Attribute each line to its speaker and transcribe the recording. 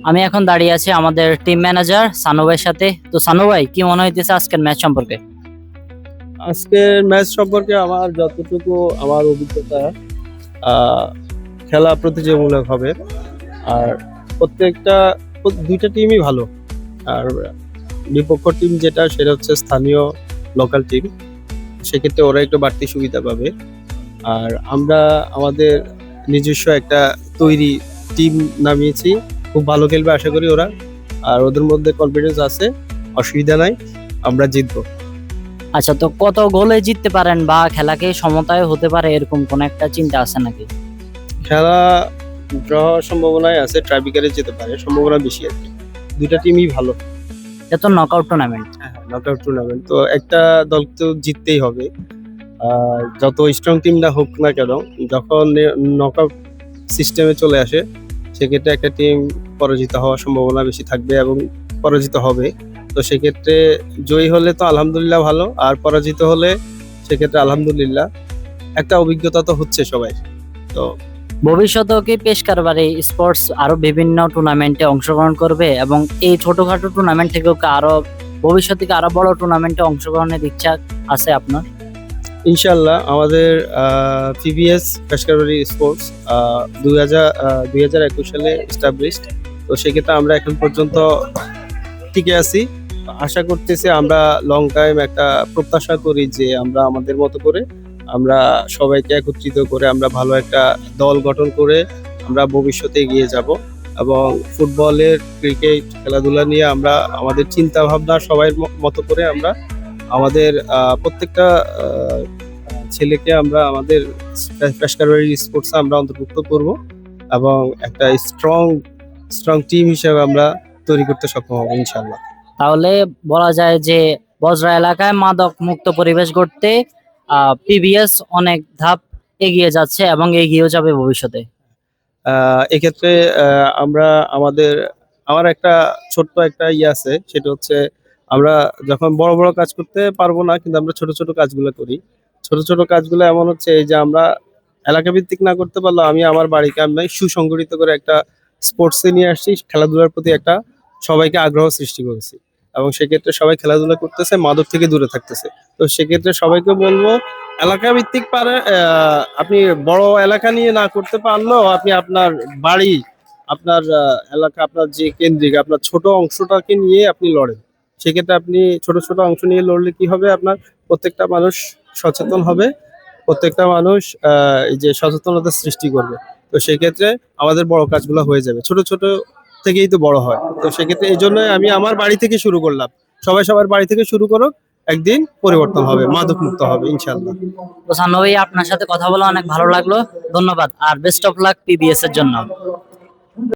Speaker 1: আমি এখন দাঁড়িয়ে আছি আমাদের টিম ম্যানেজার সানু ভাইয়ের সাথে। তো সানু ভাই, কি মনে হইতেছে আজকের ম্যাচ সম্পর্কে?
Speaker 2: আজকের ম্যাচ সম্পর্কে আমার যতটুকু আমার অভিজ্ঞতা, আহ, খেলা প্রতিযোগিতামূলক হবে। আর প্রত্যেকটা দুইটা টিমই ভালো। আর বিপক্ষ টিম যেটা সেটা হচ্ছে স্থানীয় লোকাল টিম, সেক্ষেত্রে ওরা একটু বাড়তি সুবিধা পাবে। আর আমরা আমাদের নিজস্ব একটা তৈরি টিম নামিয়েছি, খুব ভালো খেলবে আশা করি ওরা। আর ওদের মধ্যে কনফিডেন্স আছে, অসুবিধা নাই, আমরা জিতবো।
Speaker 1: আচ্ছা, তো কত গোলে জিততে পারেন বা খেলাকে সমতায় হতে পারে এরকম কোন একটা চিন্তা আছে নাকি?
Speaker 2: খেলা ড্র হওয়ার সম্ভাবনাই আছে, ট্রাইব্রেকারে যেতে পারে, সম্ভাবনা বেশি আর কি। দুইটা টিমই ভালো।
Speaker 1: এটা তো নকআউট টুর্নামেন্ট।
Speaker 2: নকআউট টুর্নামেন্ট তো একটা দল তো জিততেই হবে। যত স্ট্রং টিম না হোক না কেন, যখন নকআউট সিস্টেমে চলে আসে, সেক্ষেত্রে একটা টিম পরাজিত হওয়ার সম্ভাবনা বেশি থাকবে এবং পরাজিত হবে। তো সেক্ষেত্রে জয়ী হলে তো আলহামদুলিল্লাহ ভালো, আর পরাজিত হলে সেক্ষেত্রে আলহামদুলিল্লাহ, একটা অভিজ্ঞতা তো হচ্ছে সবাই। তো
Speaker 1: ভবিষ্যতেও কি পেশকারবারি স্পোর্টস আরো বিভিন্ন টুর্নামেন্টে অংশগ্রহণ করবে এবং এই ছোটখাটো টুর্নামেন্ট থেকেও কি আরো ভবিষ্যতে কি আরো বড় টুর্নামেন্টে অংশগ্রহণের ইচ্ছা আছে আপনার?
Speaker 2: ইনশাল্লাহ আমাদের পিবিএস পেশকারবারি স্পোর্টস 2021 সালে এস্টাবলিশড। তো সেক্ষেত্রে আমরা এখন পর্যন্ত টিকে আছি। আশা করতেছি আমরা লং টাইম একটা প্রত্যাশা করি যে আমরা আমাদের মতো করে আমরা সবাইকে একত্রিত করে আমরা ভালো একটা দল গঠন করে আমরা ভবিষ্যতে এগিয়ে যাব। এবং ফুটবলের, ক্রিকেট খেলাধুলা নিয়ে আমরা আমাদের চিন্তা ভাবনা সবাই মতো করে আমরা আমাদের প্রত্যেকটা ছেলেকে আমরা আমাদের পেশকারবারি স্পোর্টসে আমরা অন্তর্ভুক্ত করব এবং একটা স্ট্রং স্ট্রং টিম হিসেবে আমরা তৈরি করতে সক্ষম হবো ইনশাল্লাহ।
Speaker 1: তাহলে বলা যায় যে বজরা এলাকায় মাদক মুক্ত পরিবেশ গড়তে পিবিএস অনেক ধাপ এগিয়ে যাচ্ছে এবং এগিয়েও যাবে ভবিষ্যতে।
Speaker 2: এক্ষেত্রে আমরা আমার একটা ছোট্ট একটা ইয়ে আছে, সেটা হচ্ছে আমরা যখন বড় বড় কাজ করতে পারবো না, কিন্তু আমরা ছোট ছোট কাজগুলো করি। ছোট ছোট কাজগুলো এমন হচ্ছে এই যে আমরা এলাকা ভিত্তিক না করতে পারলেও আমি আমার বাড়িকে আমি সুসংগঠিত করে একটা স্পোর্টসে নিয়ে আসছি, খেলাধুলার প্রতি একটা সবাইকে আগ্রহ সৃষ্টি করেছি। এবং সেক্ষেত্রে সবাই খেলাধুলা করতেছে, মাদক থেকে দূরে থাকতেছে। তো সেক্ষেত্রে সবাইকে বলবো, এলাকা ভিত্তিক পারে আপনি বড় এলাকা নিয়ে না করতে পারলেও আপনি আপনার বাড়ি, আপনার এলাকা, আপনার যে কেন্দ্রিক আপনার ছোট অংশটাকে নিয়ে আপনি লড়েন। সেক্ষেত্রে আপনি ছোট ছোট অংশ নিয়ে লড়লে কি হবে, আপনার প্রত্যেকটা মানুষ সচেতন হবে, প্রত্যেকটা মানুষ এই যে সচেতনতা সৃষ্টি করবে। তো সেক্ষেত্রে আমাদের বড় কাজগুলো হয়ে যাবে, ছোট ছোট থেকেই তো বড় হয়। তো সেক্ষেত্রে এই জন্য আমি আমার বাড়ি থেকে শুরু করলাম, সবাই সবার বাড়ি থেকে শুরু করুক, একদিন পরিবর্তন হবে, মাদক মুক্ত হবে ইনশাল্লাহ।
Speaker 1: তো সানু ভাই, আপনার সাথে কথা বলে অনেক ভালো লাগলো। ধন্যবাদ আর বেস্ট অফ লাক পিবিএস এর জন্য।